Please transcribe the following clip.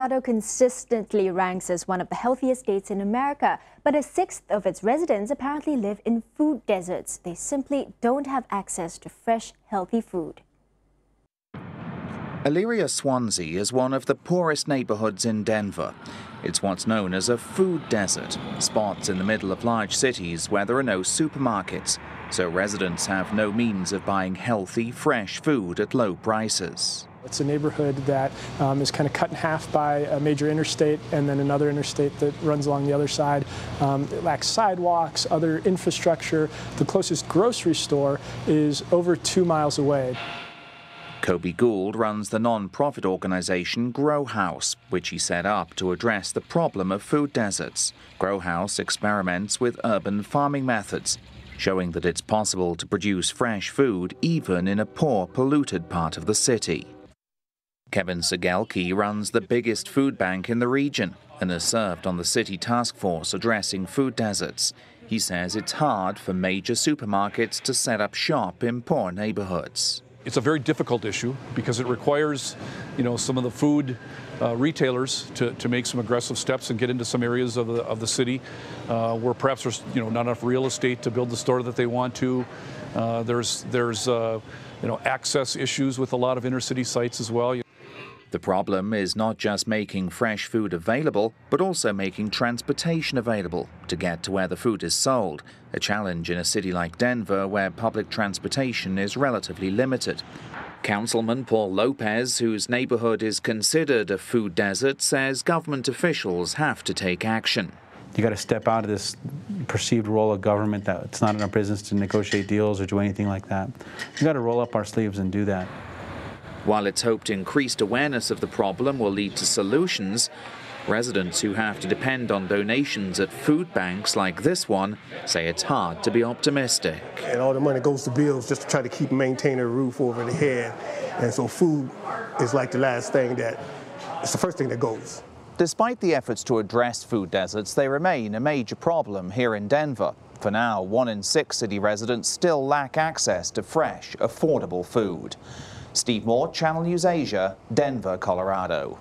Colorado consistently ranks as one of the healthiest states in America, but a sixth of its residents apparently live in food deserts. They simply don't have access to fresh, healthy food. Elyria Swansea is one of the poorest neighborhoods in Denver. It's what's known as a food desert, spots in the middle of large cities where there are no supermarkets, so residents have no means of buying healthy, fresh food at low prices. It's a neighborhood that is kind of cut in half by a major interstate and then another interstate that runs along the other side. It lacks sidewalks, other infrastructure. The closest grocery store is over 2 miles away. Kobe Gould runs the non-profit organization Grow House, which he set up to address the problem of food deserts. Grow House experiments with urban farming methods, showing that it's possible to produce fresh food even in a poor, polluted part of the city. Kevin Segelke runs the biggest food bank in the region and has served on the city task force addressing food deserts. He says it's hard for major supermarkets to set up shop in poor neighborhoods. It's a very difficult issue because it requires, some of the food retailers to make some aggressive steps and get into some areas of the city where perhaps there's not enough real estate to build the store that they want to. There's access issues with a lot of inner city sites as well. The problem is not just making fresh food available, but also making transportation available to get to where the food is sold, a challenge in a city like Denver where public transportation is relatively limited. Councilman Paul Lopez, whose neighborhood is considered a food desert, says government officials have to take action. You got to step out of this perceived role of government that it's not in our business to negotiate deals or do anything like that. You got to roll up our sleeves and do that. While it's hoped increased awareness of the problem will lead to solutions, residents who have to depend on donations at food banks like this one say it's hard to be optimistic. And all the money goes to bills just to try to keep and maintain a roof over their head. And so food is like the last thing it's the first thing that goes. Despite the efforts to address food deserts, they remain a major problem here in Denver. For now, 1 in 6 city residents still lack access to fresh, affordable food. Steve Mort, Channel News Asia, Denver, Colorado.